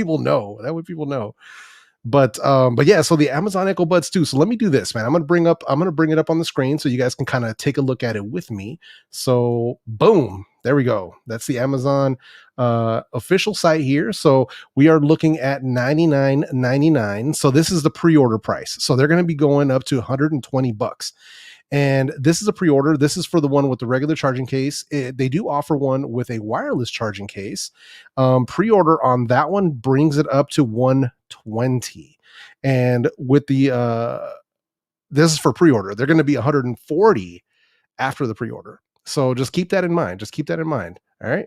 people know. That way people know. But yeah, so the Amazon Echo Buds too. So let me do this, man. I'm gonna bring it up on the screen so you guys can kind of take a look at it with me. So boom, there we go. That's the Amazon official site here. So we are looking at $99.99. So this is the pre-order price. So they're gonna be going up to $120. And this is a pre-order. This is for the one with the regular charging case. They do offer one with a wireless charging case. Pre-order on that one brings it up to $120. And with the this is for pre-order. They're going to be $140 after the pre-order. So just keep that in mind. Just keep that in mind. All right.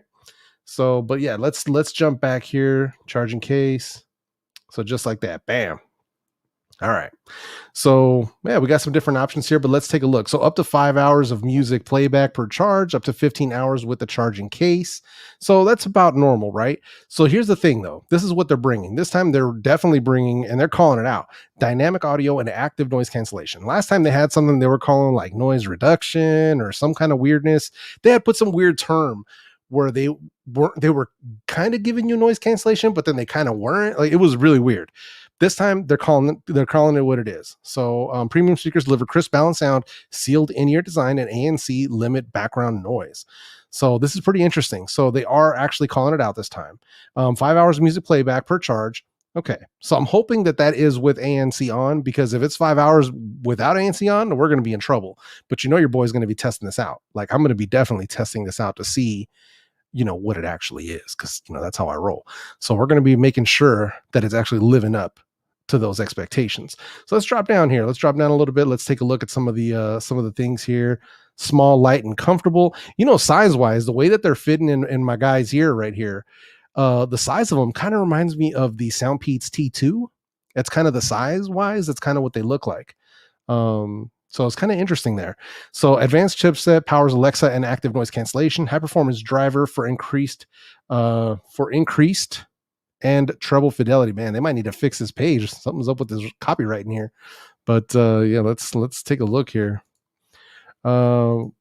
So, but yeah, let's jump back here. Charging case. So just like that. Bam. All right. So yeah, we got some different options here, but let's take a look. So up to 5 hours of music playback per charge, up to 15 hours with the charging case. So that's about normal, right? So here's the thing though. This is what they're bringing. This time they're definitely bringing, and they're calling it out, dynamic audio and active noise cancellation. Last time they had something they were calling like noise reduction or some kind of weirdness. They had put some weird term where they were kind of giving you noise cancellation, but then they kind of weren't. Like, it was really weird. This time they're calling it what it is. So premium speakers deliver crisp, balanced sound, sealed in-ear design, and ANC limit background noise. So this is pretty interesting. So they are actually calling it out this time. 5 hours of music playback per charge. Okay, so I'm hoping that is with ANC on, because if it's 5 hours without ANC on, we're going to be in trouble. But your boy's going to be testing this out. Like, I'm going to be definitely testing this out to see what it actually is, because that's how I roll. So we're going to be making sure that it's actually living up to those expectations. So let's drop down here. Let's drop down a little bit. Let's take a look at some of the things here. Small, light, and comfortable. Size wise, the way that they're fitting in my guy's ear right here, the size of them kind of reminds me of the Soundpeats T2. That's kind of the size wise. That's kind of what they look like. So it's kind of interesting there. So advanced chipset powers Alexa and active noise cancellation, high performance driver for increased and treble fidelity. Man, they might need to fix this page. Something's up with this copyright in here. But yeah, let's take a look here. Dynamic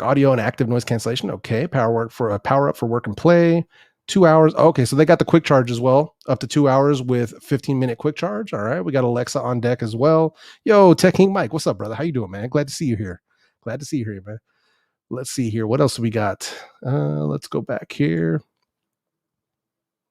audio and active noise cancellation. Okay, power up for work and play. 2 hours. Okay, so they got the quick charge as well, up to 2 hours with 15-minute quick charge. All right, we got Alexa on deck as well. Yo, Tech King Mike, what's up, brother? How you doing, man? Glad to see you here. Man. Let's see here. What else do we got? Let's go back here.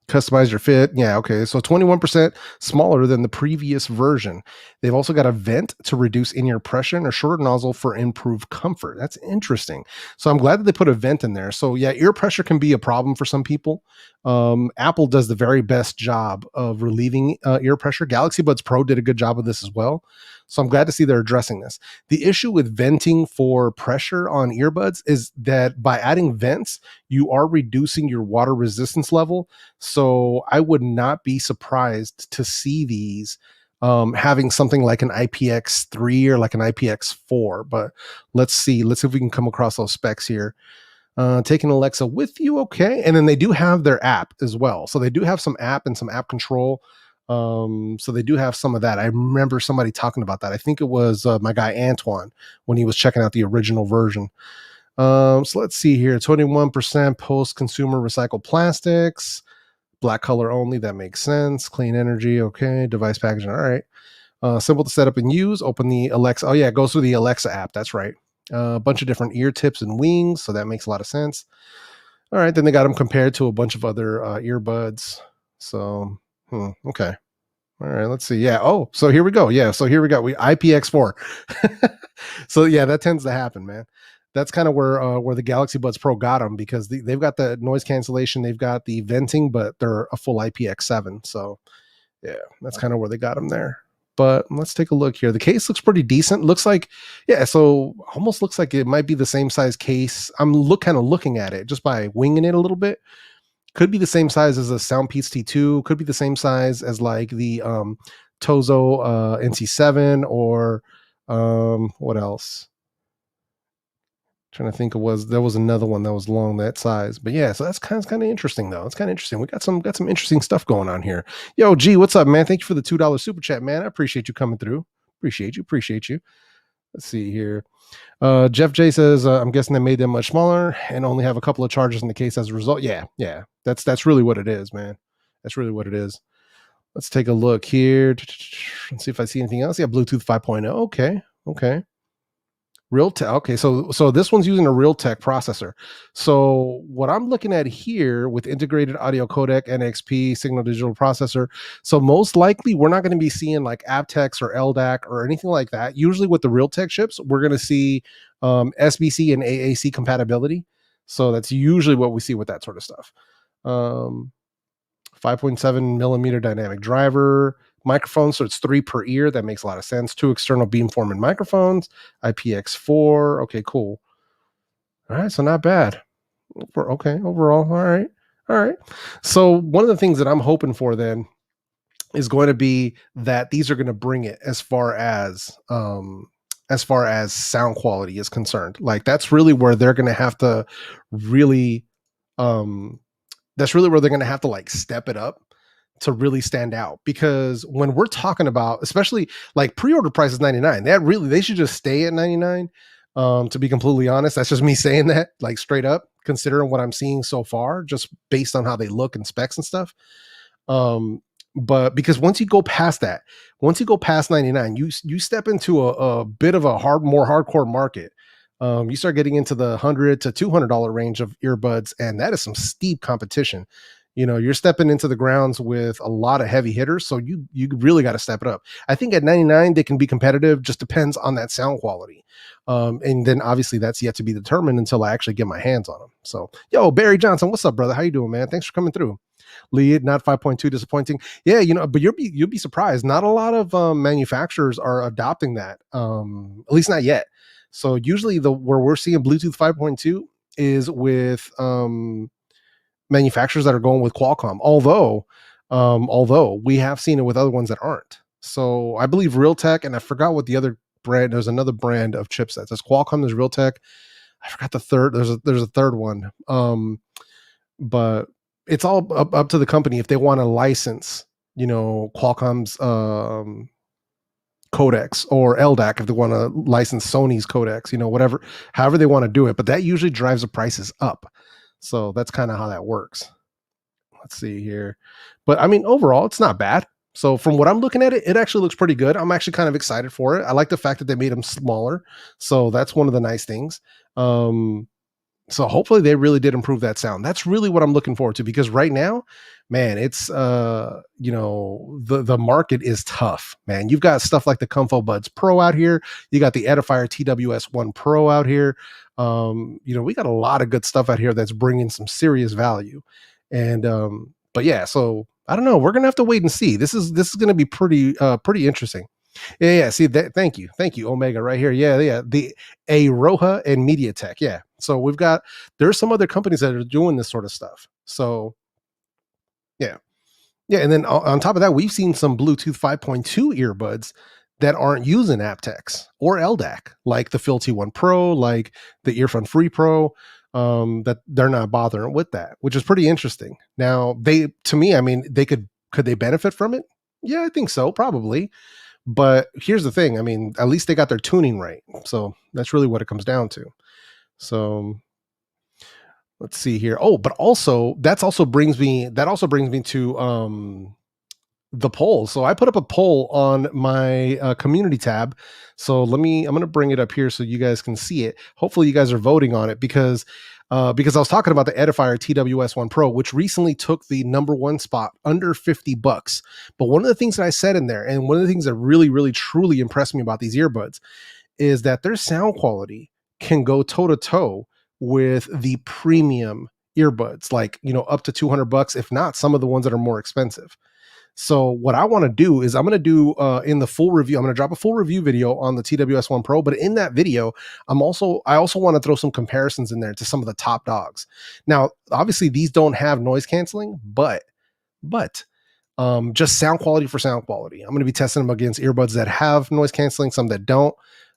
Customize your fit. Yeah, okay. So 21% smaller than the previous version. They've also got a vent to reduce in-ear pressure and a shorter nozzle for improved comfort. That's interesting. So I'm glad that they put a vent in there. So yeah, ear pressure can be a problem for some people. Apple does the very best job of relieving ear pressure. Galaxy Buds Pro did a good job of this as well. So I'm glad to see they're addressing this. The issue with venting for pressure on earbuds is that by adding vents, you are reducing your water resistance level. So I would not be surprised to see these having something like an IPX3 or like an IPX4. But let's see if we can come across those specs here. Taking Alexa with you. Okay. And then they do have their app as well. So they do have some app and some app control. So they do have some of that. I remember somebody talking about that. I think it was my guy Antoine when he was checking out the original version. So let's see here. 21% post-consumer recycled plastics, black color only. That makes sense. Clean energy. Okay. Device packaging. All right. Simple to set up and use. Open the Alexa. Oh yeah. It goes through the Alexa app. That's right. A bunch of different ear tips and wings. So that makes a lot of sense. All right. Then they got them compared to a bunch of other earbuds. So, okay. All right, let's see. Yeah. Oh, so here we go. Yeah. So here we got IPX4. So yeah, that tends to happen, man. That's kind of where the Galaxy Buds Pro got them, because they've got the noise cancellation, they've got the venting, but they're a full IPX7. So yeah, that's kind of where they got them there. But let's take a look here. The case looks pretty decent. Looks like, yeah, so almost looks like it might be the same size case. I'm kind of looking at it just by winging it a little bit. Could be the same size as a Soundpeats T2. Could be the same size as like the Tozo NC7 or what else? Trying to think there was another one that was along that size. But yeah, so that's kind of interesting though. It's kind of interesting. We got some interesting stuff going on here. Yo, G, what's up, man? Thank you for the $2 super chat, man. I appreciate you coming through. Appreciate you. Let's see here. Jeff J says, I'm guessing they made them much smaller and only have a couple of chargers in the case as a result. Yeah. That's really what it is, man. That's really what it is. Let's take a look here and see if I see anything else. Yeah, Bluetooth 5.0. Okay. Realtek. Okay, so this one's using a Realtek processor. So what I'm looking at here with integrated audio codec, NXP, signal digital processor. So most likely we're not going to be seeing like aptX or LDAC or anything like that. Usually with the Realtek chips, we're going to see SBC and AAC compatibility. So that's usually what we see with that sort of stuff. 5.7 millimeter dynamic driver microphone, so it's 3 per ear. That makes a lot of sense. 2 external beamforming microphones, IPX4. Okay, cool. All right, so not bad. Okay, overall, all right. So one of the things that I'm hoping for then is going to be that these are going to bring it as far as sound quality is concerned. Like that's really where they're going to have to really that's really where they're going to have to like step it up to really stand out, because when we're talking about, especially like pre-order price is 99, they should just stay at 99. To be completely honest, that's just me saying that like straight up, considering what I'm seeing so far, just based on how they look and specs and stuff. But because once you go past 99, you step into a bit of a more hardcore market. You start getting into the $100 to $200 range of earbuds, and that is some steep competition. You know, you're stepping into the grounds with a lot of heavy hitters, so you really got to step it up. I think at 99 they can be competitive, just depends on that sound quality. And then obviously that's yet to be determined until I actually get my hands on them. So, yo, Barry Johnson, what's up, brother? How you doing, man? Thanks for coming through. Lead, not 5.2, disappointing. Yeah, you know, but you'll be surprised. Not a lot of manufacturers are adopting that, at least not yet. So usually where we're seeing Bluetooth 5.2 is with manufacturers that are going with Qualcomm. Although we have seen it with other ones that aren't. So I believe Realtek, and I forgot what the other brand. There's another brand of chipsets. There's Qualcomm. There's Realtek. I forgot the third. There's a third one. But it's all up to the company if they want to license, you know, Qualcomm's codecs, or LDAC if they want to license Sony's codecs, you know, whatever, however they want to do it. But that usually drives the prices up. So that's kind of how that works. Let's see here. But I mean, overall, it's not bad. So from what I'm looking at it actually looks pretty good. I'm actually kind of excited for it. I like the fact that they made them smaller. So that's one of the nice things. So hopefully they really did improve that sound. That's really what I'm looking forward to, because right now, man, it's you know, the market is tough, man. You've got stuff like the Comfo Buds Pro out here. You got the Edifier TWS 1 Pro out here. You know, we got a lot of good stuff out here that's bringing some serious value. And but yeah, so I don't know. We're gonna have to wait and see. This is gonna be pretty interesting. Yeah. See that. Thank you, Omega, right here. Yeah. The Aroha and MediaTek. Yeah. So there's some other companies that are doing this sort of stuff. So yeah. And then on top of that, we've seen some Bluetooth 5.2 earbuds that aren't using aptX or LDAC, like the Phil T1 Pro, like the Earphone Free Pro. That they're not bothering with that, which is pretty interesting. Now, to me, I mean, could they benefit from it? Yeah, I think so, probably. But here's the thing. I mean, at least they got their tuning right. So that's really what it comes down to. So let's see here. Oh, but also that also brings me to the poll. So I put up a poll on my community tab. So I'm going to bring it up here so you guys can see it. Hopefully you guys are voting on it, because I was talking about the Edifier TWS 1 Pro, which recently took the #1 spot under $50. But one of the things that I said in there, and one of the things that really, really, truly impressed me about these earbuds, is that their sound quality can go toe to toe with the premium earbuds, like, you know, up to $200, if not some of the ones that are more expensive. So what I want to do is I'm going to do in the full review, I'm going to drop a full review video on the TWS 1 Pro, but in that video, I also want to throw some comparisons in there to some of the top dogs. Now, obviously these don't have noise canceling, but just sound quality for sound quality. I'm going to be testing them against earbuds that have noise canceling, some that don't.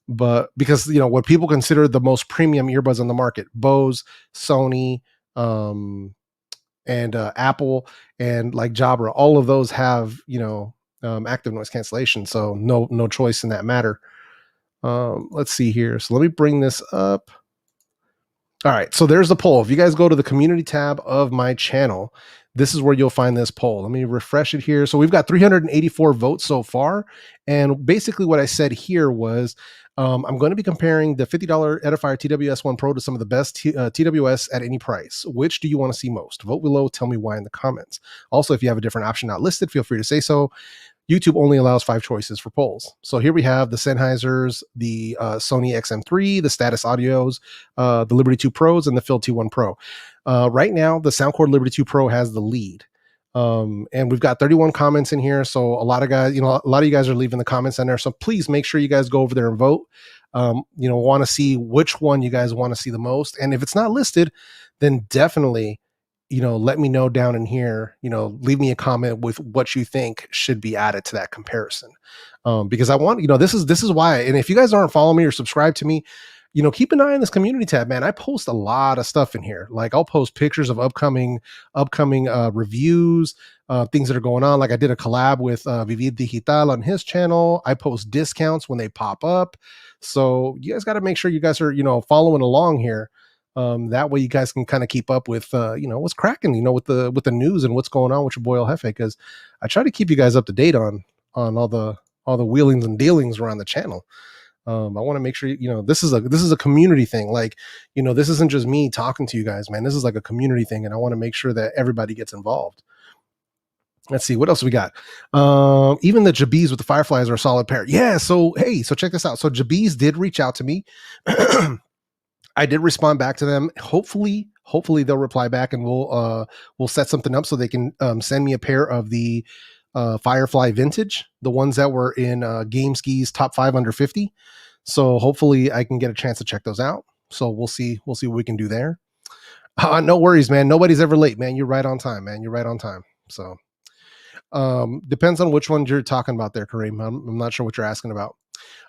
But because, you know, what people consider the most premium earbuds on the market, Bose, Sony, and Apple, and like Jabra, all of those have, you know, active noise cancellation. So no choice in that matter. Let's see here. So let me bring this up. All right. So there's the poll. If you guys go to the community tab of my channel, this is where you'll find this poll. Let me refresh it here. So we've got 384 votes so far. And basically what I said here was, I'm going to be comparing the $50 Edifier TWS 1 Pro to some of the best TWS at any price. Which do you want to see most? Vote below. Tell me why in the comments. Also, if you have a different option not listed, feel free to say so. YouTube only allows 5 choices for polls. So here we have the Sennheisers, the Sony XM3, the Status Audios, the Liberty 2 Pros, and the Phil T1 Pro. Right now, the Soundcore Liberty 2 Pro has the lead. And we've got 31 comments in here. So a lot of guys, a lot of you guys are leaving the comments in there. So please make sure you guys go over there and vote. Want to see which one you guys want to see the most. And if it's not listed, then definitely, let me know down in here, leave me a comment with what you think should be added to that comparison. Because I want, this is why. And if you guys aren't following me or subscribe to me, keep an eye on this community tab, man. I post a lot of stuff in here. Like I'll post pictures of upcoming reviews, things that are going on. Like I did a collab with Vivir Digital on his channel. I post discounts when they pop up. So you guys got to make sure you guys are, following along here. That way you guys can kind of keep up with, what's cracking, with the news and what's going on with your boy El Jefe. Because I try to keep you guys up to date on all the wheelings and dealings around the channel. I want to make sure, this is a community thing. Like, this isn't just me talking to you guys, man. This is like a community thing. And I want to make sure that everybody gets involved. Let's see what else we got. Even the Jabis with the Fireflies are a solid pair. Yeah. So, hey, so check this out. So Jabis did reach out to me. I did respond back to them. Hopefully they'll reply back and we'll set something up so they can send me a pair of the Firefly Vintage, the ones that were in GameSky's top 5 under 50. So hopefully I can get a chance to check those out. So we'll see what we can do there. No worries, man. Nobody's ever late, man. You're right on time, man. You're right on time. So depends on which ones you're talking about there, Kareem. I'm not sure what you're asking about.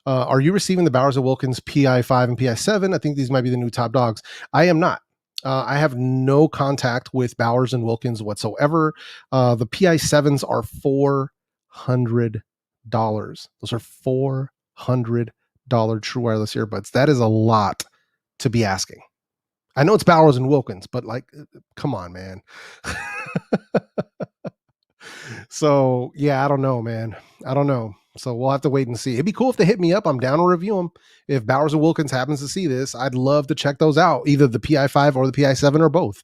Are you receiving the Bowers & Wilkins PI5 and PI7? I think these might be the new top dogs. I am not. I have no contact with Bowers & Wilkins whatsoever. The PI7s are $400. Those are $400 true wireless earbuds. That is a lot to be asking. I know it's Bowers & Wilkins, but like, come on, man. So yeah, I don't know, man. I don't know. So we'll have to wait and see. It'd be cool if they hit me up. I'm down to review them. If Bowers & Wilkins happens to see this, I'd love to check those out. Either the PI5 or the PI7 or both.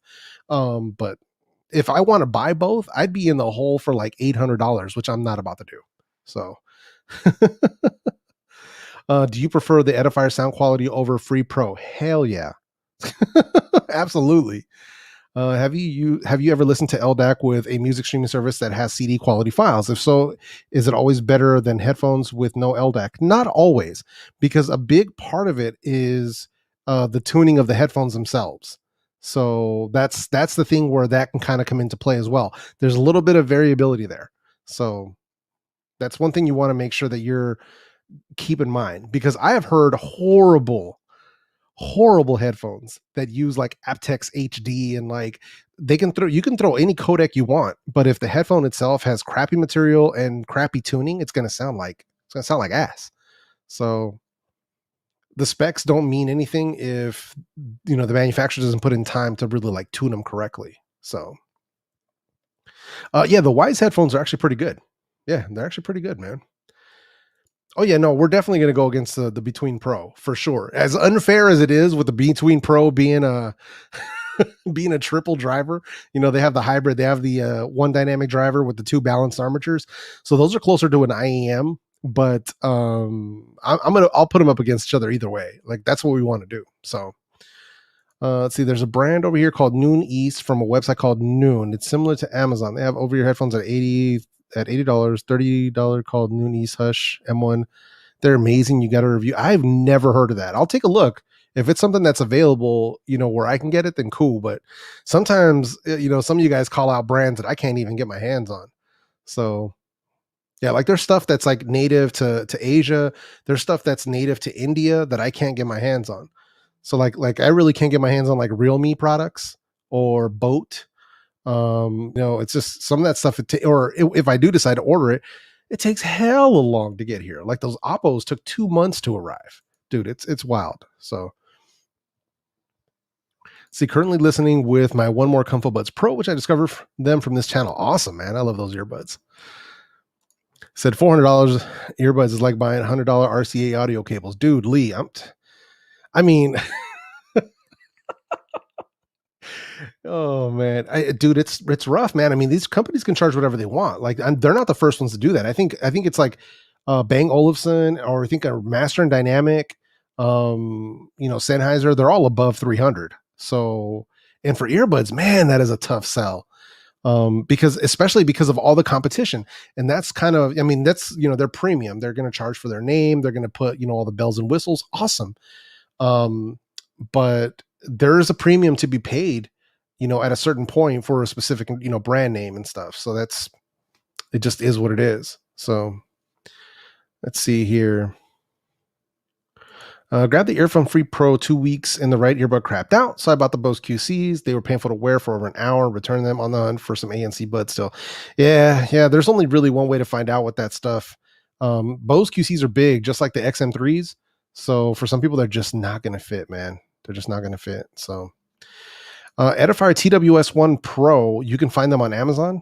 But if I want to buy both, I'd be in the hole for like $800, which I'm not about to do. So do you prefer the Edifier sound quality over Free Pro? Hell yeah. Absolutely. Have you ever listened to LDAC with a music streaming service that has CD quality files? If so, is it always better than headphones with no LDAC? Not always, because a big part of it is the tuning of the headphones themselves. So that's the thing where that can kind of come into play as well. There's a little bit of variability there. So that's one thing you want to make sure that you're keep in mind, because I have heard horrible headphones that use like aptX HD, and like you can throw any codec you want, but if the headphone itself has crappy material and crappy tuning, it's going to sound like ass. So the specs don't mean anything if the manufacturer doesn't put in time to really like tune them correctly. So yeah, the Wise headphones are actually pretty good. Yeah, they're actually pretty good, man. Oh yeah, no, we're definitely going to go against the Between Pro for sure. As unfair as it is with the Between Pro being a being a triple driver, they have the hybrid, they have the one dynamic driver with the 2 balanced armatures. So those are closer to an IEM, but I'll put them up against each other either way. Like that's what we want to do. So let's see, there's a brand over here called Noon East from a website called Noon. It's similar to Amazon. They have over-ear headphones at $80, $30 called Noon East Hush M1. They're amazing. You got to review. I've never heard of that. I'll take a look. If it's something that's available, where I can get it, then cool. But sometimes, some of you guys call out brands that I can't even get my hands on. So yeah, like there's stuff that's like native to Asia. There's stuff that's native to India that I can't get my hands on. So like I really can't get my hands on like Realme products or Boat. It's just some of that stuff, or if I do decide to order it, it takes hella long to get here. Like those Oppos took 2 months to arrive, dude. It's wild. So See, currently listening with my One More Comfort Buds Pro, which I discovered them from this channel. Awesome, man. I love those earbuds. Said $400 earbuds is like buying $100 RCA audio cables. Dude, Lee, I mean, oh man, dude, it's rough, man. I mean, these companies can charge whatever they want. Like, they're not the first ones to do that. I think it's like Bang Olufsen, or I think a Master and Dynamic, Sennheiser. They're all above 300. So, and for earbuds, man, that is a tough sell. Especially because of all the competition. And that's kind of, I mean, that's, they're premium. They're going to charge for their name. They're going to put, all the bells and whistles. Awesome. But there is a premium to be paid, at a certain point for a specific, brand name and stuff. So it just is what it is. So let's see here. Grabbed the Earphone Free Pro 2 weeks and the right earbud crapped out. So I bought the Bose QCs. They were painful to wear for over an hour, returned them on the hunt for some ANC buds still. Yeah. There's only really one way to find out what that stuff. Bose QCs are big, just like the XM3s. So for some people, they're just not going to fit, man. They're just not going to fit. So Edifier TWS1 Pro, you can find them on Amazon.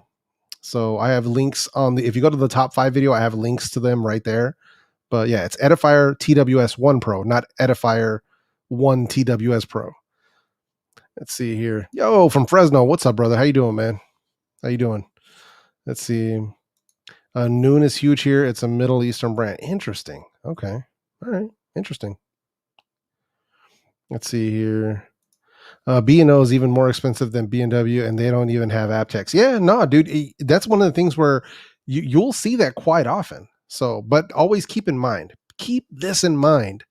So I have links if you go to the top 5 video, I have links to them right there. But yeah, it's Edifier TWS1 Pro, not Edifier 1 TWS Pro. Let's see here. Yo, from Fresno. What's up, brother? How you doing, man? How you doing? Let's see. Noon is huge here. It's a Middle Eastern brand. Interesting. Okay. All right. Interesting. Let's see here. B&O is even more expensive than B&W, and they don't even have aptX. Yeah, no, dude. That's one of the things where you'll see that quite often. So, but always keep this in mind,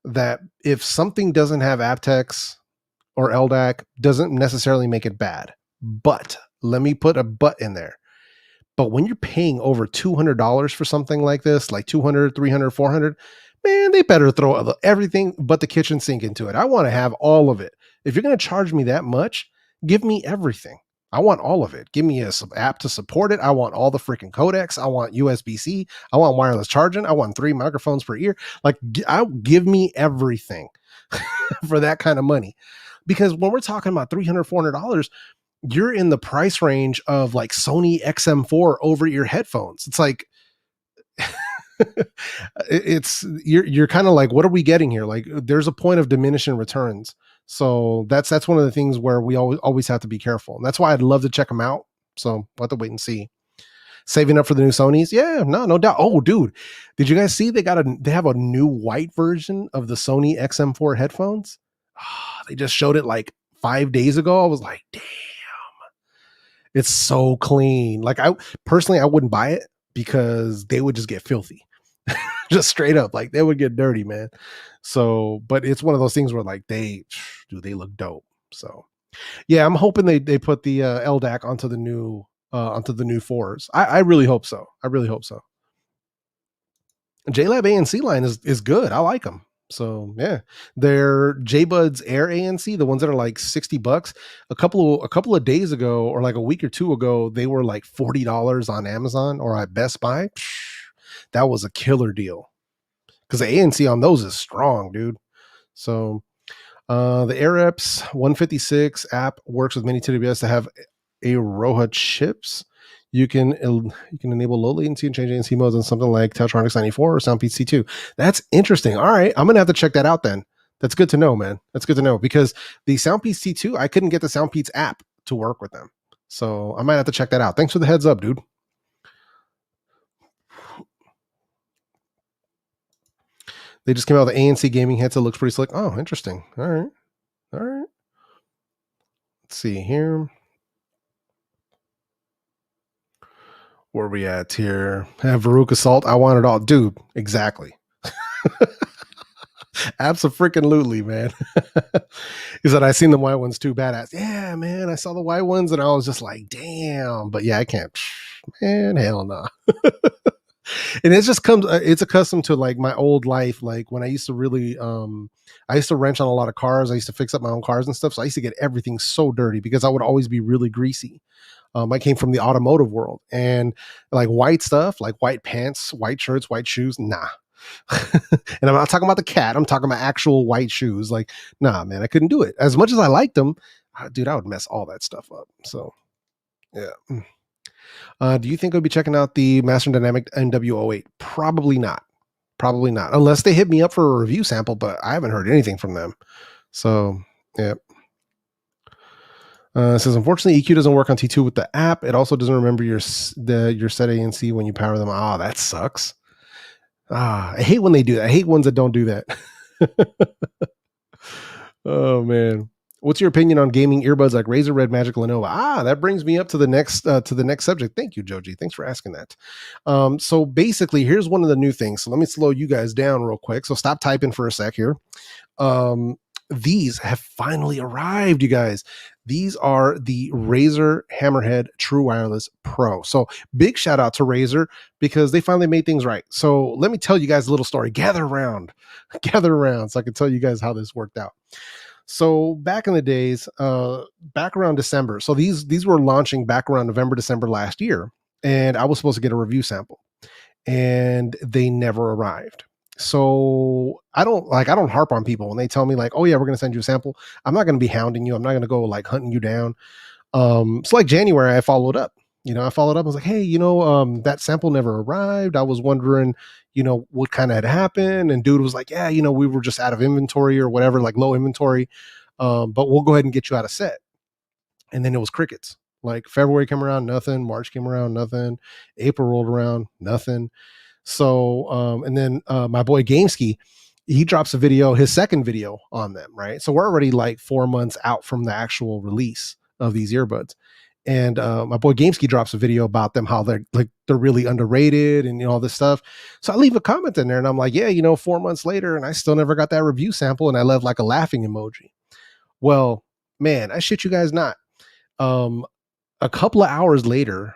that if something doesn't have aptX or LDAC, doesn't necessarily make it bad. But let me put a but in there. But when you're paying over $200 for something like this, like 200, 300, 400, man, they better throw everything but the kitchen sink into it. I want to have all of it. If you're going to charge me that much, give me everything. I want all of it. Give me a app to support it. I want all the freaking codecs. I want USB-C. I want wireless charging. I want 3 microphones per ear. Like, give me everything for that kind of money. Because when we're talking about $300, $400, you're in the price range of like Sony XM4 over-ear headphones. It's like, you're kind of like, what are we getting here? Like, there's a point of diminishing returns. So that's one of the things where we always have to be careful. And that's why I'd love to check them out. So we'll have to wait and see. Saving up for the new Sonys. Yeah, no doubt. Oh, dude, did you guys see they have a new white version of the Sony XM4 headphones? They just showed it like 5 days ago. I was like, damn, it's so clean. Like, I wouldn't buy it because they would just get filthy. Just straight up, like, they would get dirty, man. So, but it's one of those things where like they look dope. So yeah, I'm hoping they put the LDAC onto the new 4s. I really hope so. JLab ANC line is good. I like them. So yeah, their JBuds Air ANC, the ones that are like $60, a couple of days ago, or like a week or two ago, they were like $40 on Amazon or at Best Buy. That was a killer deal, because the ANC on those is strong, dude. So the Eartips 156 app works with many TWS that have a Roha chips. You can enable low latency and change ANC modes on something like Teltronics 94 or Soundpeats C2. That's interesting. All right, I'm gonna have to check that out then. That's good to know, man. That's good to know, because the Soundpeats C2, I couldn't get the Soundpeats app to work with them. So I might have to check that out. Thanks for the heads up, dude. They just came out with the ANC gaming headset. Looks pretty slick. Oh, interesting. All right. Let's see here. Where are we at here? Have Veruca Salt. I want it all. Dude, exactly. Abso-freaking-lutely, man. He said, I seen the white ones too, badass. Yeah, man, I saw the white ones and I was just like, damn. But yeah, I can't. Man, hell no. And it just comes, it's accustomed to like my old life. Like when I used to really, I used to wrench on a lot of cars. I used to fix up my own cars and stuff. So I used to get everything so dirty because I would always be really greasy. I came from the automotive world, and like white stuff, like white pants, white shirts, white shoes. Nah, And I'm not talking about the cat. I'm talking about actual white shoes. Like, nah, man, I couldn't do it. As much as I liked them, dude, I would mess all that stuff up. So, yeah. Do you think I'll be checking out the Master Dynamic NW08? Probably not. Probably not. Unless they hit me up for a review sample, but I haven't heard anything from them. So, yeah. It says, unfortunately, EQ doesn't work on T2 with the app. It also doesn't remember your set ANC when you power them. Ah, that sucks. I hate when they do that. I hate ones that don't do that. Oh man, what's your opinion on gaming earbuds like Razer Red Magic Lenovo? That brings me up to the next subject. Thank you, Joji. Thanks for asking that. So basically, here's one of the new things. So let me slow you guys down real quick. So stop typing for a sec here. These have finally arrived, you guys. These are the Razer Hammerhead True Wireless Pro. So big shout out to Razer because they finally made things right. So let me tell you guys a little story. Gather around so I can tell you guys how this worked out. So back in the days, back around December. So these were launching back around November, December last year, and I was supposed to get a review sample, and they never arrived. So I don't harp on people when they tell me like, oh yeah, we're going to send you a sample. I'm not going to be hounding you. I'm not going to go like hunting you down. So like January, I followed up. I was like, hey, that sample never arrived. I was wondering, what kind of had happened. And dude was like, yeah, we were just out of inventory or whatever, like low inventory. But we'll go ahead and get you out of set. And then it was crickets. Like February came around, nothing. March came around, nothing. April rolled around, nothing. So, and then my boy Gameski, he drops a video, his second video on them, right? So we're already like 4 months out from the actual release of these earbuds. And my boy Gameski drops a video about them, how they're really underrated and all this stuff. So I leave a comment in there and I'm like, yeah, 4 months later and I still never got that review sample. And I left like a laughing emoji. Well, man, I shit you guys not. A couple of hours later,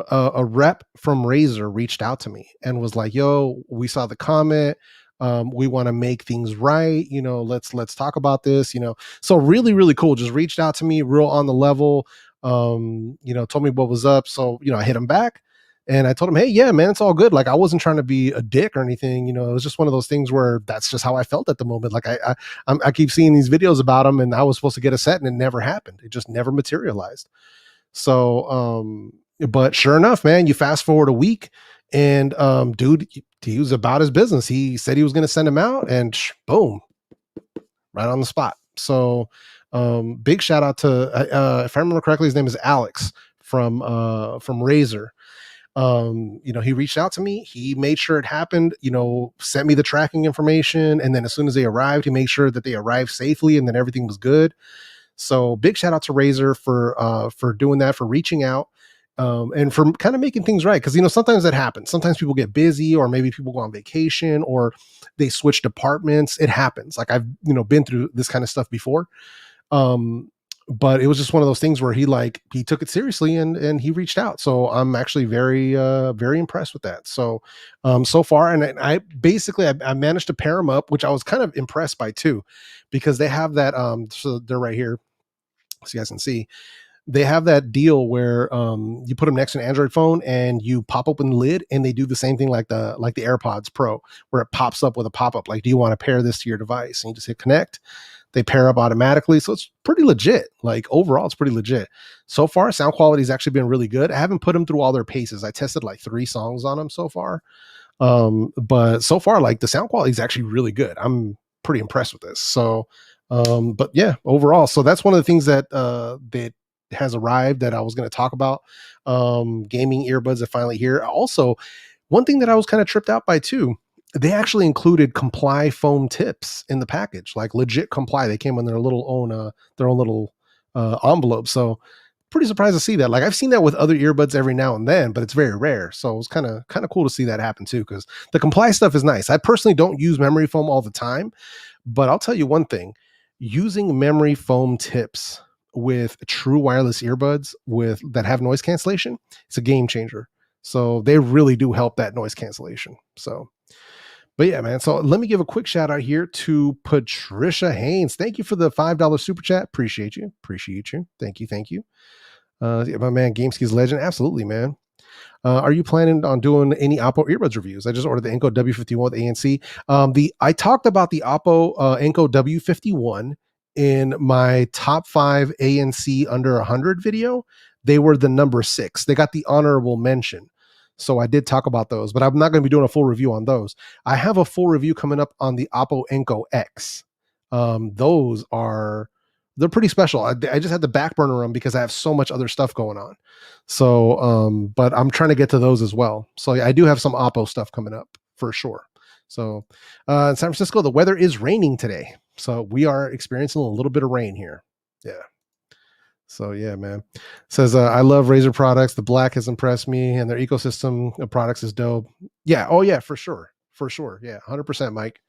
a rep from Razer reached out to me and was like, yo, we saw the comment. We want to make things right. Let's talk about this, so really, really cool. Just reached out to me real on the level, told me what was up. So, I hit him back and I told him, hey, yeah, man, it's all good. Like I wasn't trying to be a dick or anything. It was just one of those things where that's just how I felt at the moment. Like I keep seeing these videos about him and I was supposed to get a set and it never happened. It just never materialized. So, but sure enough, man, you fast forward a week and dude, he was about his business. He said he was going to send him out and boom, right on the spot. So big shout out to, if I remember correctly, his name is Alex from Razer. He reached out to me. He made sure it happened, sent me the tracking information. And then as soon as they arrived, he made sure that they arrived safely and then everything was good. So big shout out to Razer for doing that, for reaching out. And for kind of making things right. Cause sometimes that happens. Sometimes people get busy or maybe people go on vacation or they switch departments. It happens. Like I've, been through this kind of stuff before. But it was just one of those things where he took it seriously and he reached out. So I'm actually very, very impressed with that. So, so far, and I basically, I managed to pair them up, which I was kind of impressed by too, because they have that, so they're right here. So you guys can see, they have that deal where you put them next to an Android phone and you pop open the lid and they do the same thing like the AirPods Pro, where it pops up with a pop-up like, do you want to pair this to your device? And you just hit connect. They pair up automatically. So it's pretty legit. Like overall, it's pretty legit. So far, sound quality has actually been really good. I haven't put them through all their paces. I tested like 3 songs on them so far. But so far, like the sound quality is actually really good. I'm pretty impressed with this. So, but yeah, overall. So that's one of the things that has arrived that I was going to talk about. Gaming earbuds are finally here. Also, one thing that I was kind of tripped out by too, they actually included Comply foam tips in the package, like legit Comply. They came in their own little envelope. So pretty surprised to see that. Like I've seen that with other earbuds every now and then, but it's very rare. So it was kind of cool to see that happen too, because the Comply stuff is nice. I personally don't use memory foam all the time, but I'll tell you one thing, using memory foam tips with true wireless earbuds that have noise cancellation, it's a game changer. So they really do help that noise cancellation. So, but yeah, man. So let me give a quick shout out here to Patricia Haynes. Thank you for the $5 super chat. Appreciate you. Thank you. Yeah, my man Gameski's legend. Absolutely, man. Are you planning on doing any Oppo earbuds reviews? I just ordered the Enco W51 with ANC. I talked about the Oppo Enco W51 in my top 5 ANC under 100 video. They were the number 6. They got the honorable mention. So I did talk about those, but I'm not going to be doing a full review on those. I have a full review coming up on the Oppo Enco X. Those are, they're pretty special. I just had to back burner them because I have so much other stuff going on. So, but I'm trying to get to those as well. So I do have some Oppo stuff coming up for sure. So, in San Francisco, the weather is raining today. So we are experiencing a little bit of rain here. Yeah. So yeah, man. Says I love Razer products. The black has impressed me, and their ecosystem of products is dope. Yeah. Oh yeah, for sure. For sure. Yeah. 100%, Mike.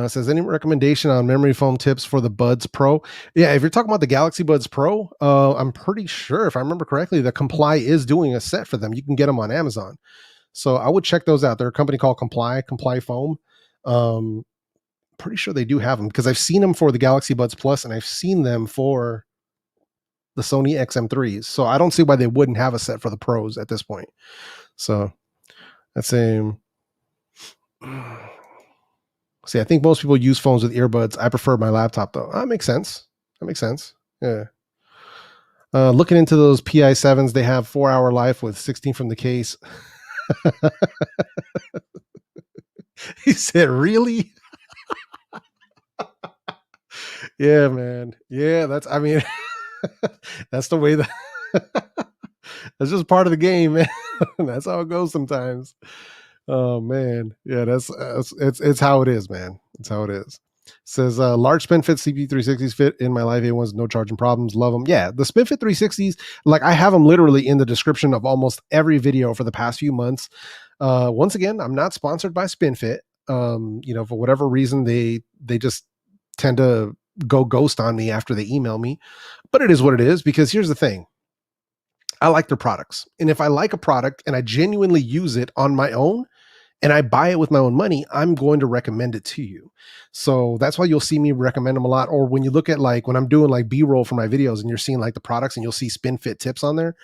Says any recommendation on memory foam tips for the Buds Pro? Yeah, if you're talking about the Galaxy Buds Pro, I'm pretty sure, if I remember correctly, that Comply is doing a set for them. You can get them on Amazon, so I would check those out. They're a company called Comply Foam. Pretty sure they do have them because I've seen them for the Galaxy Buds Plus and I've seen them for the Sony XM3s. So I don't see why they wouldn't have a set for the Pros at this point. So that's a. See, I think most people use phones with earbuds. I prefer my laptop though. That makes sense. Yeah. Looking into those PI7s, they have 4-hour life with 16 from the case. He said, really? Yeah, man. Yeah, that's that's the way that that's just part of the game, man. That's how it goes sometimes. Oh man. Yeah, it's how it is, man. It's how it is. Says large SpinFit CP360s fit in my Live A1s, no charging problems. Love them. Yeah, the SpinFit 360s, like I have them literally in the description of almost every video for the past few months. Once again, I'm not sponsored by SpinFit. For whatever reason, they just tend to go ghost on me after they email me. But it is what it is, because here's the thing. I like their products. And if I like a product and I genuinely use it on my own and I buy it with my own money, I'm going to recommend it to you. So that's why you'll see me recommend them a lot. Or when you look at like when I'm doing like B-roll for my videos and you're seeing like the products and you'll see SpinFit tips on there,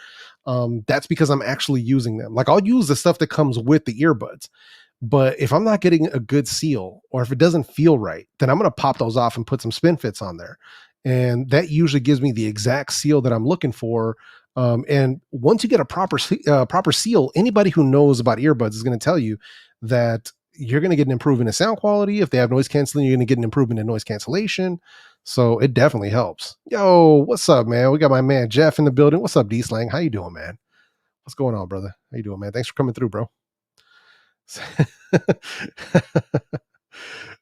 that's because I'm actually using them. Like I'll use the stuff that comes with the earbuds. But if I'm not getting a good seal or if it doesn't feel right, then I'm going to pop those off and put some SpinFits on there. And that usually gives me the exact seal that I'm looking for. And once you get a proper seal, anybody who knows about earbuds is going to tell you that you're going to get an improvement in sound quality. If they have noise canceling, you're going to get an improvement in noise cancellation. So it definitely helps. Yo, what's up, man? We got my man Jeff in the building. What's up, D-Slang? How you doing, man? What's going on, brother? How you doing, man? Thanks for coming through, bro.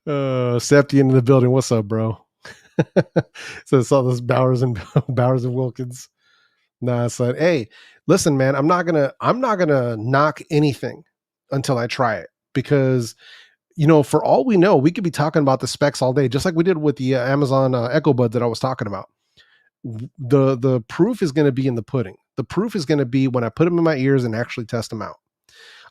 Septi in the building. What's up, bro? So it's all those Bowers and Wilkins. Nah, son. Hey, listen, man. I'm not gonna knock anything until I try it, because for all we know, we could be talking about the specs all day, just like we did with the Amazon Echo Bud that I was talking about. The proof is going to be in the pudding. The proof is going to be when I put them in my ears and actually test them out.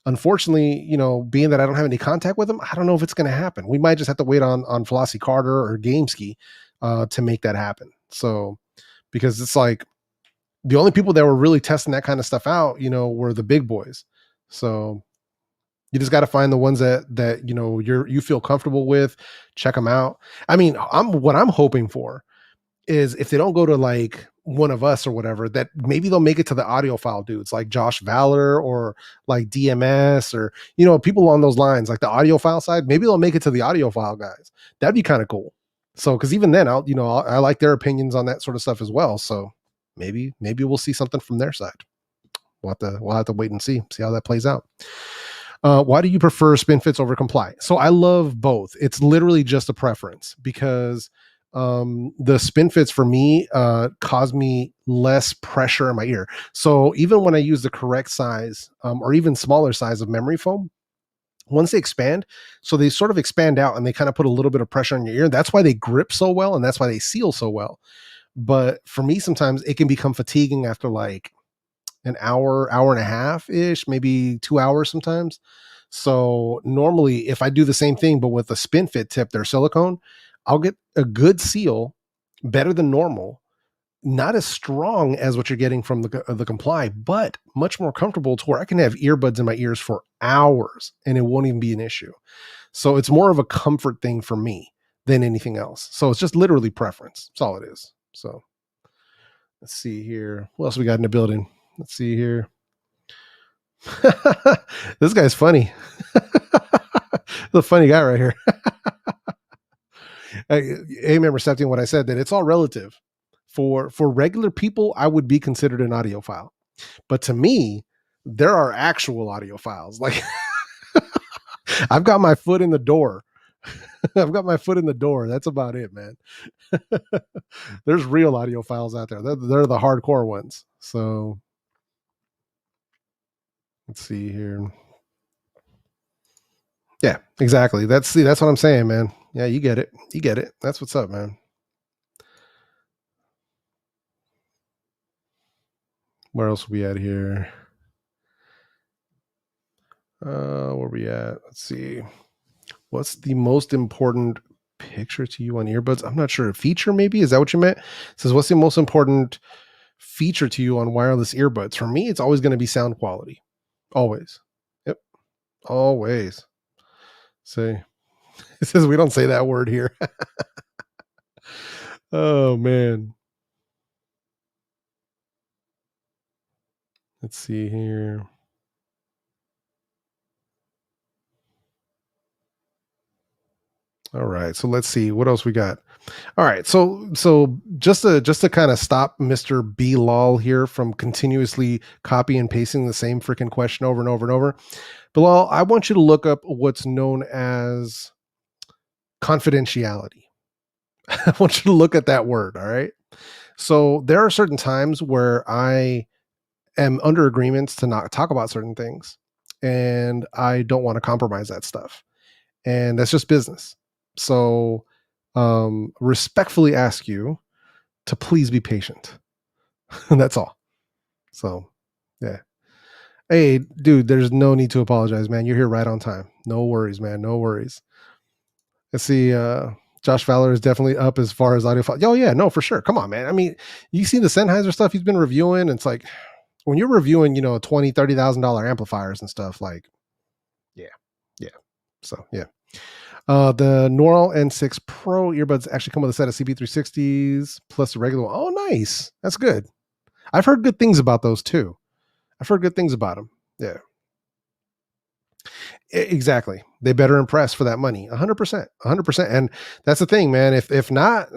Unfortunately, being that I don't have any contact with them, I don't know if it's going to happen. We might just have to wait on Flossie Carter or GameSki to make that happen. So, because it's like the only people that were really testing that kind of stuff out, were the big boys. So you just got to find the ones that you feel comfortable with, check them out. I mean, what I'm hoping for is if they don't go to like one of us or whatever, that maybe they'll make it to the audiophile dudes like Josh Valor or like DMS or, people on those lines, like the audiophile side. Maybe they'll make it to the audiophile guys. That'd be kind of cool. So, cause even then I like their opinions on that sort of stuff as well. So maybe we'll see something from their side. We'll have to wait and see how that plays out. Why do you prefer SpinFits over Comply? So I love both. It's literally just a preference, because the SpinFits for me cause me less pressure in my ear. So even when I use the correct size or even smaller size of memory foam, once they expand, so they sort of expand out and they kind of put a little bit of pressure on your ear. That's why they grip so well and that's why they seal so well. But for me, sometimes it can become fatiguing after like an hour and a half ish, maybe 2 hours sometimes. So normally if I do the same thing, but with a SpinFit tip, they're silicone, I'll get a good seal, better than normal, not as strong as what you're getting from the Comply, but much more comfortable to where I can have earbuds in my ears for hours and it won't even be an issue. So it's more of a comfort thing for me than anything else. So it's just literally preference. That's all it is. So let's see here. What else we got in the building? Let's see here. This guy's funny. The funny guy right here. Amen, recepting what I said, that it's all relative. For regular people, I would be considered an audiophile. But to me, there are actual audiophiles. Like I've got my foot in the door. I've got my foot in the door. That's about it, man. There's real audiophiles out there. They're the hardcore ones. So let's see here. Yeah, exactly. That's what I'm saying, man. Yeah, you get it. You get it. That's what's up, man. Where else are we at here? Where we at? Let's see. What's the most important picture to you on earbuds? I'm not sure. A feature, maybe? Is that what you meant? It says, what's the most important feature to you on wireless earbuds? For me, it's always going to be sound quality. Always. Yep. Always. Say, it says we don't say that word here. Oh, man. Let's see here. All right, so let's see what else we got. All right, so just to kind of stop Mr. B Lol here from continuously copy and pasting the same freaking question over and over and over. Bilal, I want you to look up what's known as confidentiality. I want you to look at that word. All right. So there are certain times where I am under agreements to not talk about certain things, and I don't want to compromise that stuff. And that's just business. So respectfully ask you to please be patient. That's all. So yeah. Hey, dude, there's no need to apologize, man. You're here right on time. No worries, man. No worries. Let's see. Josh Fowler is definitely up as far as audio. Oh yeah, no, for sure. Come on, man. I mean, you see the Sennheiser stuff he's been reviewing. It's like when you're reviewing, $20,000, $30,000 amplifiers and stuff. Like, yeah. So yeah. The Neural N6 Pro earbuds actually come with a set of CP360s plus the regular one. Oh, nice. That's good. I've heard good things about those too. I've heard good things about them. Yeah. Exactly. They better impress for that money. 100%. 100%. And that's the thing, man. If not,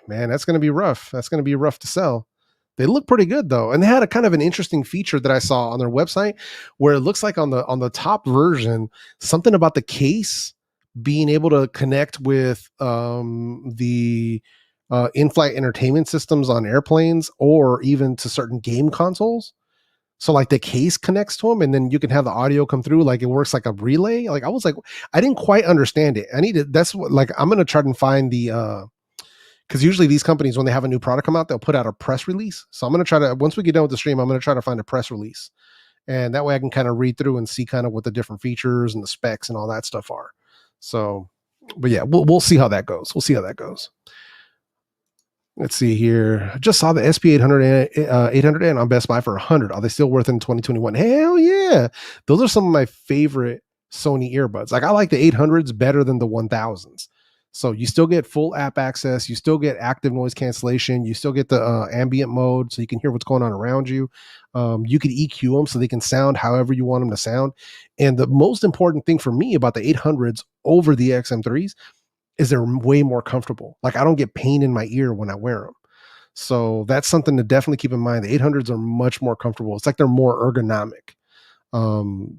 man, that's going to be rough. That's going to be rough to sell. They look pretty good though. And they had a kind of an interesting feature that I saw on their website where it looks like on the top version, something about the case being able to connect with the in-flight entertainment systems on airplanes or even to certain game consoles. So like the case connects to them and then you can have the audio come through. Like it works like a relay. Like I was like, I didn't quite understand it. That's what, like, I'm going to try and find the, because usually these companies, when they have a new product come out, they'll put out a press release. So I'm going to try to, once we get done with the stream, I'm going to try to find a press release. And that way I can kind of read through and see kind of what the different features and the specs and all that stuff are. So, but yeah, we'll see how that goes. We'll see how that goes. Let's see here. I just saw the SP 800 on Best Buy for 100. Are they still worth in 2021? Hell yeah. Those are some of my favorite Sony earbuds. Like I like the 800s better than the 1000s. So you still get full app access. You still get active noise cancellation. You still get the ambient mode so you can hear what's going on around you. You can EQ them so they can sound however you want them to sound. And the most important thing for me about the 800s over the XM3s is they're way more comfortable. Like I don't get pain in my ear when I wear them. So that's something to definitely keep in mind. The 800s are much more comfortable. It's like they're more ergonomic.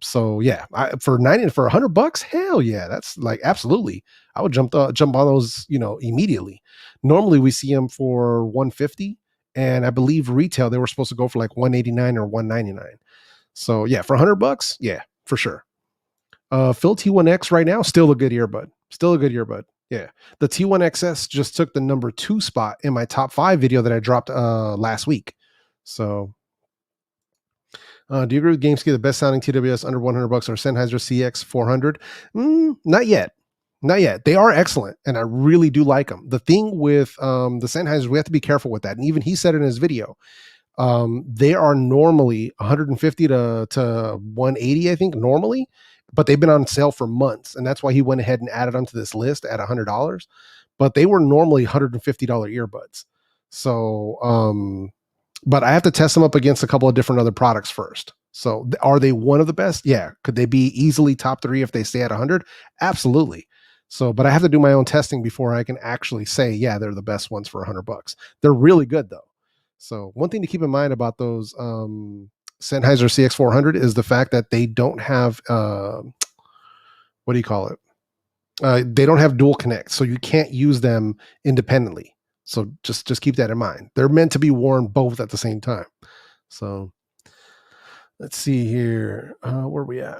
So yeah, for $100, hell yeah, that's like absolutely. I would jump on those, immediately. Normally we see them for 150, and I believe retail they were supposed to go for like 189 or 199. So yeah, for $100, yeah, for sure. Phil T1X right now, still a good earbud. Still a good earbud. Yeah. The T1XS just took the number 2 spot in my top 5 video that I dropped last week. So do you agree with GameSky, the best sounding TWS under $100 or Sennheiser CX400? Not yet. Not yet. They are excellent, and I really do like them. The thing with the Sennheisers, we have to be careful with that. And even he said in his video, they are normally 150 to 180, I think, normally, but they've been on sale for months, and that's why he went ahead and added them to this list at $100. But they were normally $150 earbuds. So, but I have to test them up against a couple of different other products first. So, are they one of the best? Yeah. Could they be easily top 3 if they stay at 100? Absolutely. So, but I have to do my own testing before I can actually say, yeah, they're the best ones for $100. They're really good though. So, one thing to keep in mind about those Sennheiser CX400 is the fact that they don't have what do you call it? They don't have dual connect, so you can't use them independently. So just keep that in mind. They're meant to be worn both at the same time. So let's see here. Where are we at?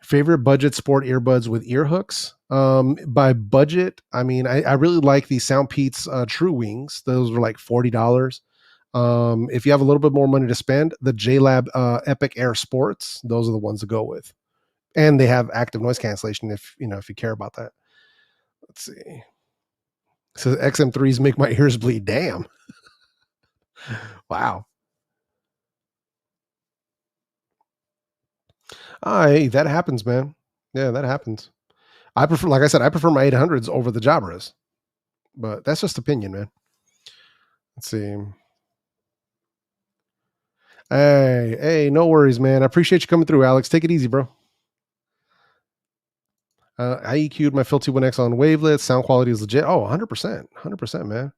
Favorite budget sport earbuds with ear hooks. By budget, I mean I really like the Soundpeats True Wings. Those were like $40. If you have a little bit more money to spend, the JLab Epic Air Sports, those are the ones to go with. And they have active noise cancellation if you care about that. Let's see. So XM3s make my ears bleed. Damn. Wow. Hey, that happens, man. Yeah, that happens. I prefer, like I said, I prefer my 800s over the Jabras, but that's just opinion, man. Let's see. Hey, no worries, man. I appreciate you coming through, Alex. Take it easy, bro. I EQ'd my Filter 1X on wavelets. Sound quality is legit. Oh, 100%. 100%, man.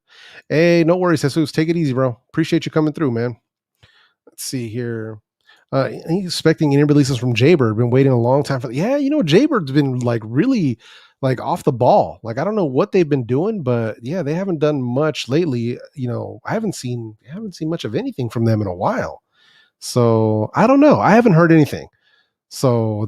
Hey, no worries, Jesus. Take it easy, bro. Appreciate you coming through, man. Let's see here. He's expecting any releases from Jaybird. Been waiting a long time for. Yeah, Jaybird's been like really like off the ball. Like I don't know what they've been doing, but yeah, they haven't done much lately. I haven't seen much of anything from them in a while. So I don't know. I haven't heard anything. So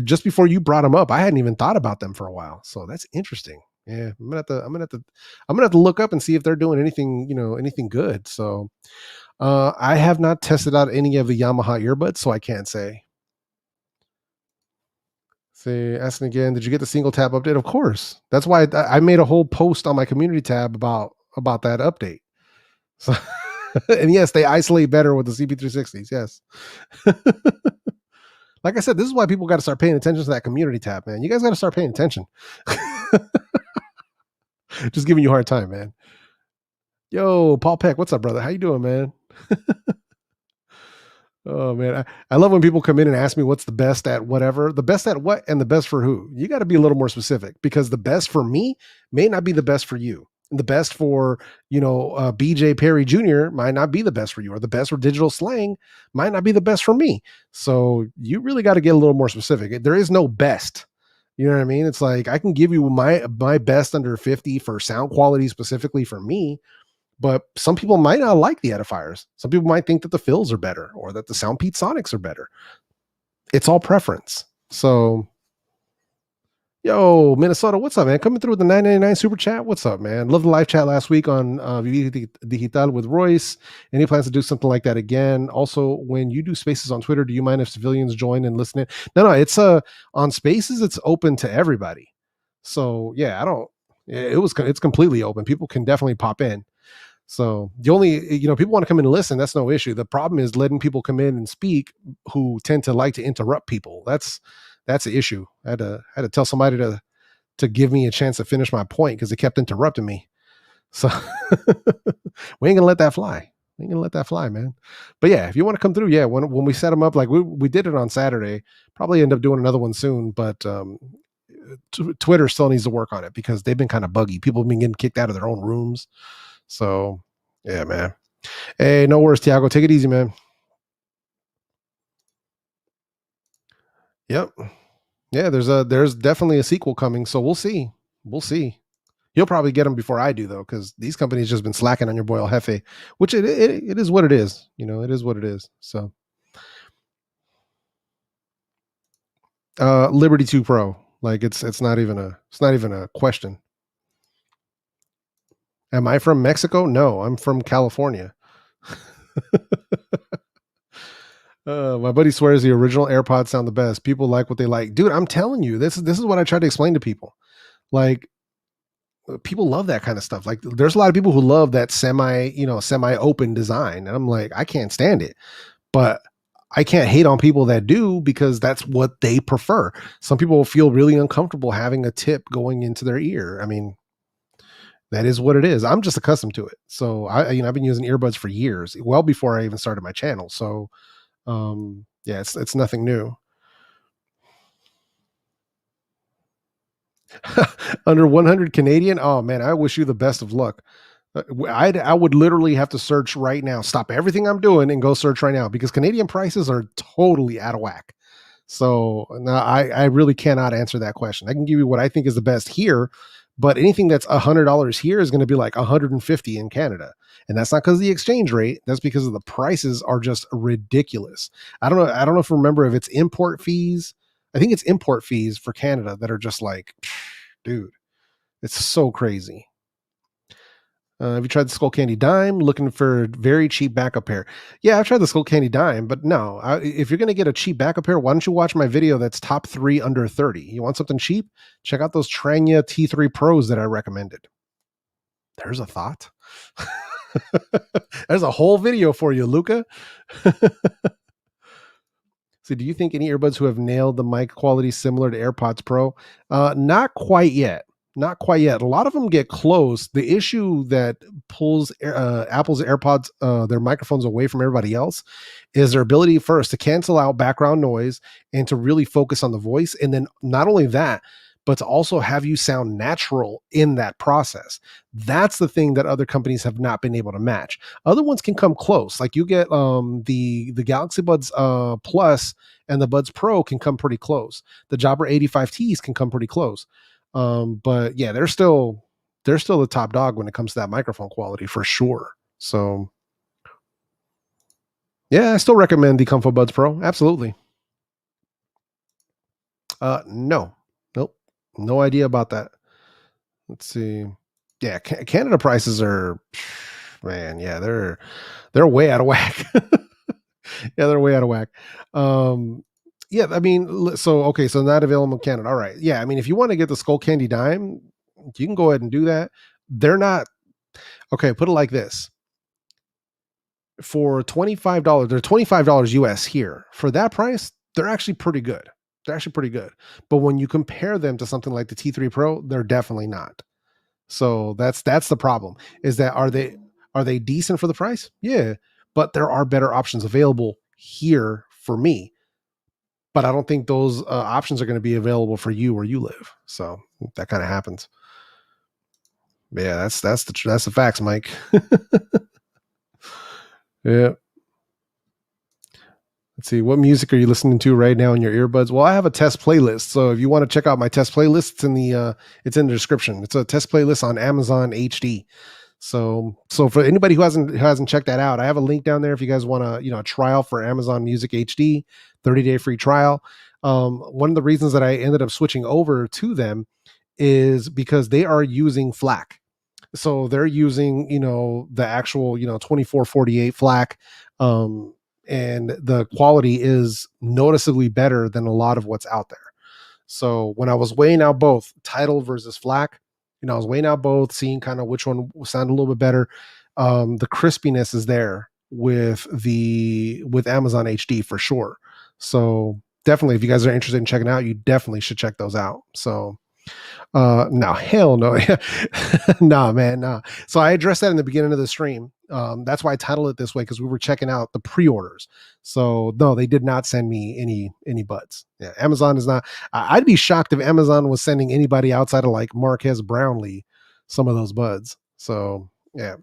just before you brought them up, I hadn't even thought about them for a while. So that's interesting. Yeah, I'm gonna have to look up and see if they're doing anything, anything good. So I have not tested out any of the Yamaha earbuds, so I can't say. Say, asking again, did you get the single tab update? Of course. That's why I made a whole post on my community tab about that update. So, and yes, they isolate better with the CP360s. Yes. Like I said, this is why people got to start paying attention to that community tab, man. You guys got to start paying attention. Just giving you a hard time, man. Yo, Paul Peck, what's up, brother? How you doing, man? Oh man, I love when people come in and ask me what's the best at whatever. The best at what and the best for who? You got to be a little more specific because the best for me may not be the best for you. And the best for BJ Perry Jr. might not be the best for you, or the best for digital slang might not be the best for me. So you really got to get a little more specific. There is no best. You know what I mean? It's like I can give you my best under 50 for sound quality specifically for me. But some people might not like the edifiers. Some people might think that the fills are better or that the Soundpeat Sonics are better. It's all preference. So, yo, Minnesota, what's up, man? Coming through with the 999 super chat. What's up, man? Love the live chat last week on Digital with Royce. Any plans to do something like that again? Also, when you do spaces on Twitter, do you mind if civilians join and listen in? No, it's on spaces, it's open to everybody. So yeah, it's completely open. People can definitely pop in. So the only, people want to come in and listen. That's no issue. The problem is letting people come in and speak who tend to like to interrupt people. That's the issue. I had to tell somebody to give me a chance to finish my point because they kept interrupting me. So we ain't gonna let that fly. We ain't gonna let that fly, man. But yeah, if you want to come through, yeah, when we set them up, like we did it on Saturday, probably end up doing another one soon, but Twitter still needs to work on it because they've been kind of buggy. People have been getting kicked out of their own rooms. So yeah, man. Hey, no worries, Tiago. Take it easy, man. Yep. Yeah, there's definitely a sequel coming, so we'll see. We'll see. You'll probably get them before I do, though, because these companies just been slacking on your boy JEFE, which it is what it is. It is what it is. So, Liberty 2 Pro, like it's not even a question. Am I from Mexico? No, I'm from California. My buddy swears the original AirPods sound the best. People like what they like. Dude, I'm telling you, this is what I try to explain to people. Like, people love that kind of stuff. Like, there's a lot of people who love that semi open design. And I'm like, I can't stand it. But I can't hate on people that do, because that's what they prefer. Some people feel really uncomfortable having a tip going into their ear. I mean, that is what it is. I'm just accustomed to it. So I've been using earbuds for years, well before I even started my channel. So yeah, it's nothing new. Under 100 Canadian. Oh man, I wish you the best of luck. I would literally have to search right now, stop everything I'm doing and go search right now, because Canadian prices are totally out of whack. So no, I really cannot answer that question. I can give you what I think is the best here, but anything that's $100 here is going to be like 150 in Canada. And that's not because of the exchange rate. That's because of the prices are just ridiculous. I don't know. I don't know if you remember if it's import fees. I think it's import fees for Canada that are just like, dude, it's so crazy. Have you tried the Skull Candy Dime? Looking for very cheap backup pair? Yeah, I've tried the Skull Candy Dime, but no. If you're going to get a cheap backup pair, why don't you watch my video that's top 3 under 30? You want something cheap? Check out those Tranya T3 Pros that I recommended. There's a thought. There's a whole video for you, Luca. So do you think any earbuds who have nailed the mic quality similar to AirPods Pro? Not quite yet. Not quite yet. A lot of them get close. The issue that pulls Apple's AirPods, their microphones away from everybody else, is their ability first to cancel out background noise and to really focus on the voice. And then not only that, but to also have you sound natural in that process. That's the thing that other companies have not been able to match. Other ones can come close. Like you get the Galaxy Buds Plus and the Buds Pro can come pretty close. The Jabra 85Ts can come pretty close. But yeah, they're still the top dog when it comes to that microphone quality for sure. So yeah, I still recommend the Comfort Buds Pro. Absolutely. No, nope, no idea about that. Let's see. Yeah, Canada prices are, man. Yeah, they're way out of whack. Yeah, they're way out of whack. Yeah, I mean, so okay, so not available in Canada. All right. Yeah, I mean, if you want to get the Skull Candy Dime, you can go ahead and do that. They're not okay. Put it like this: for $25, they're $25 US here. For that price, they're actually pretty good. They're actually pretty good. But when you compare them to something like the T3 Pro, they're definitely not. So that's the problem. Is that are they decent for the price? Yeah, but there are better options available here for me. But I don't think those options are going to be available for you where you live. So that kind of happens. But yeah, that's the facts, Mike. Yeah. Let's see. What music are you listening to right now in your earbuds? Well, I have a test playlist. So if you want to check out my test playlist, it's in the description. It's a test playlist on Amazon HD. So for anybody who hasn't checked that out, I have a link down there if you guys want to, trial for Amazon Music HD, 30-day free trial. One of the reasons that I ended up switching over to them is because they are using FLAC. So they're using, the actual, 2448 FLAC. And the quality is noticeably better than a lot of what's out there. So when I was weighing out both Tidal versus FLAC, I was weighing out both, seeing kind of which one sounded a little bit better. The crispiness is there with Amazon HD for sure. So definitely, if you guys are interested in checking out, you definitely should check those out. So no, hell no. Nah, man, nah. So I addressed that in the beginning of the stream. That's why I titled it this way, because we were checking out the pre-orders. So no, they did not send me any buds. Yeah, Amazon is not. I'd be shocked if Amazon was sending anybody outside of like Marquez Brownlee some of those buds. So yeah.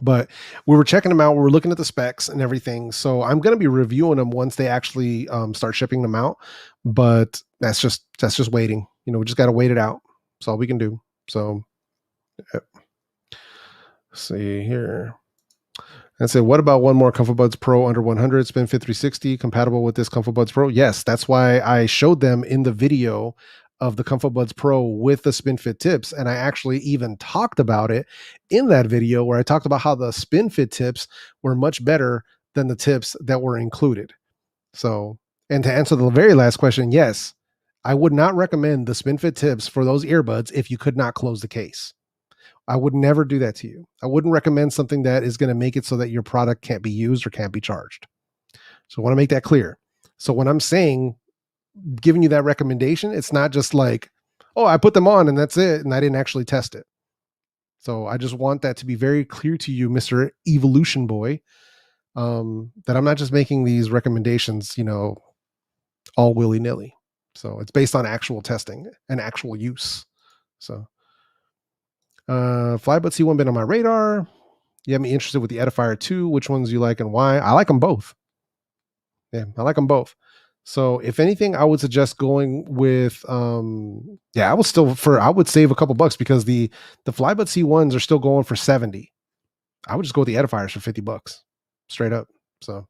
But we were checking them out. We were looking at the specs and everything. So I'm going to be reviewing them once they actually start shipping them out. But that's just waiting. We just got to wait it out. That's all we can do. So, yeah. See here. And so what about one more Comfort Buds Pro under 100 SpinFit 360 compatible with this Comfort Buds Pro? Yes, that's why I showed them in the video of the Comfort Buds Pro with the SpinFit tips. And I actually even talked about it in that video where I talked about how the SpinFit tips were much better than the tips that were included. So, and to answer the very last question, yes, I would not recommend the SpinFit tips for those earbuds if you could not close the case. I would never do that to you. I wouldn't recommend something that is going to make it so that your product can't be used or can't be charged. So I want to make that clear. So when I'm saying giving you that recommendation, it's not just like, oh, I put them on and that's it, and I didn't actually test it. So I just want that to be very clear to you, Mr. Evolution Boy, that I'm not just making these recommendations, all willy-nilly. So it's based on actual testing and actual use. So Flybud C1 been on my radar. You have me interested with the Edifier 2. Which ones you like and why? I like them both. Yeah, I like them both. So if anything, I would suggest going with I would save a couple bucks because the Flybud C1s are still going for 70. I would just go with the Edifiers for 50 bucks straight up. So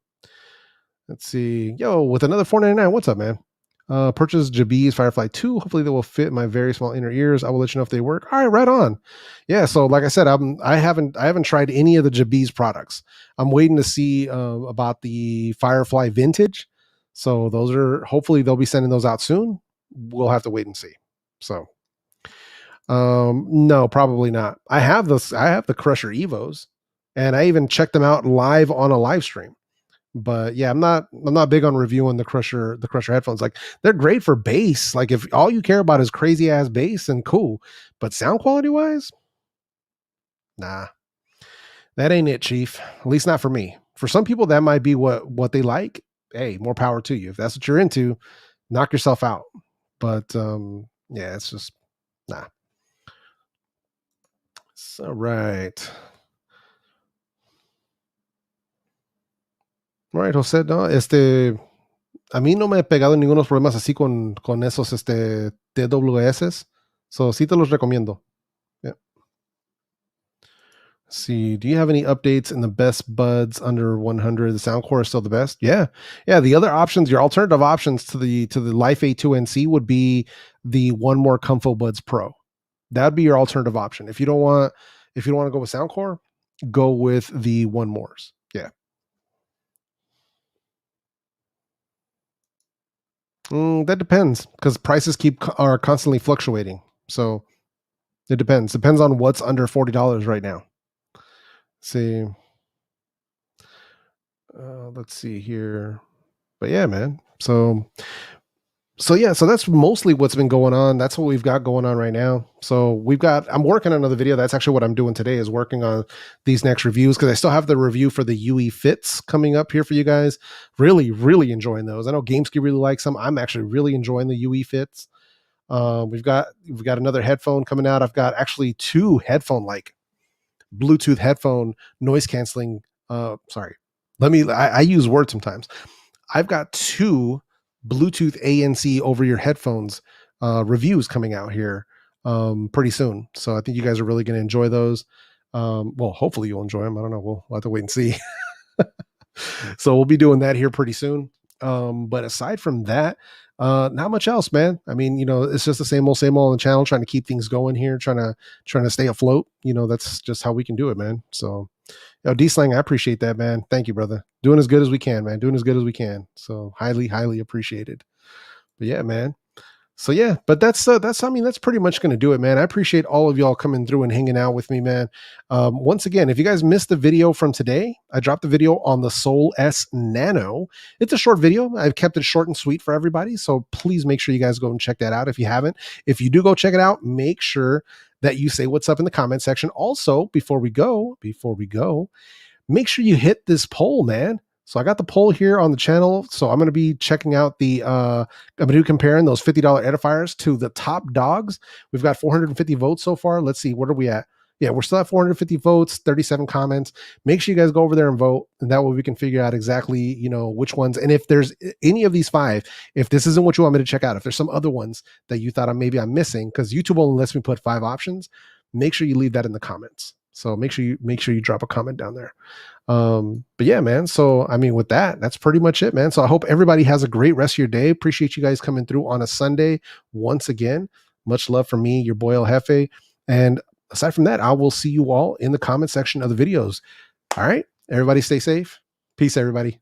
let's see. Yo, with another $4.99. What's up, man? Purchase Jabee's Firefly 2. Hopefully they will fit my very small inner ears. I will let you know if they work. All right, right on. Yeah, so like I said, I haven't tried any of the Jabee's products. I'm waiting to see about the Firefly Vintage. So hopefully they'll be sending those out soon. We'll have to wait and see. So no, probably not. I have the Crusher Evos, and I even checked them out live on a live stream. But yeah, I'm not big on reviewing the Crusher headphones. Like, they're great for bass. Like, if all you care about is crazy ass bass, and cool, but sound quality wise, nah, that ain't it, Chief. At least not for me. For some people, that might be what they like. Hey, more power to you. If that's what you're into, knock yourself out. But yeah, it's just nah. So right. Right, José, no, a mí no me he pegado ningunos problemas así con esos TWS. So sí te los recomiendo. Yeah. Let's see, do you have any updates in the best buds under 100? The Soundcore is still the best. Yeah. The other options, your alternative options to the Life A2NC would be the One More Comfo Buds Pro. That'd be your alternative option. If you don't want to go with Soundcore, go with the One Mores. Yeah. That depends, because prices are constantly fluctuating. So it depends. Depends on what's under $40 right now. See, let's see here. But yeah, man. So that's mostly what's been going on. That's what we've got going on right now. So I'm working on another video. That's actually what I'm doing today, is working on these next reviews, because I still have the review for the UE Fits coming up here for you guys. Really, really enjoying those. I know GameSky really likes them. I'm actually really enjoying the UE Fits. We've got another headphone coming out. I've got actually two headphone, like Bluetooth headphone noise canceling. Sorry. I use Word sometimes. I've got two Bluetooth ANC over your headphones reviews coming out here pretty soon. So I think you guys are really going to enjoy those. Well, hopefully you'll enjoy them. I don't know. We'll have to wait and see. So we'll be doing that here pretty soon. But aside from that, not much else, man. I mean, it's just the same old on the channel, trying to keep things going here, trying to stay afloat. That's just how we can do it, man. So, D-Slang, I appreciate that, man. Thank you, brother. Doing as good as we can, man. Doing as good as we can. So highly, highly appreciated. But yeah, man. So yeah, but that's pretty much going to do it, man. I appreciate all of y'all coming through and hanging out with me, man. Once again, if you guys missed the video from today, I dropped the video on the Soul S Nano. It's a short video. I've kept it short and sweet for everybody. So please make sure you guys go and check that out if you haven't. If you do go check it out, make sure that you say what's up in the comment section. Also, before we go, make sure you hit this poll, man. So I got the poll here on the channel. So I'm going to be checking out I'm going to be comparing those $50 edifiers to the top dogs. We've got 450 votes so far. Let's see, what are we at? Yeah, we're still at 450 votes, 37 comments. Make sure you guys go over there and vote. And that way we can figure out exactly, which ones. And if there's any of these 5, if this isn't what you want me to check out, if there's some other ones that you thought I'm missing, because YouTube only lets me put 5 options, make sure you leave that in the comments. So make sure you drop a comment down there. But yeah, man. So, I mean, with that's pretty much it, man. So I hope everybody has a great rest of your day. Appreciate you guys coming through on a Sunday. Once again, much love from me, your boy El Jefe. And aside from that, I will see you all in the comment section of the videos. All right. Everybody stay safe. Peace, everybody.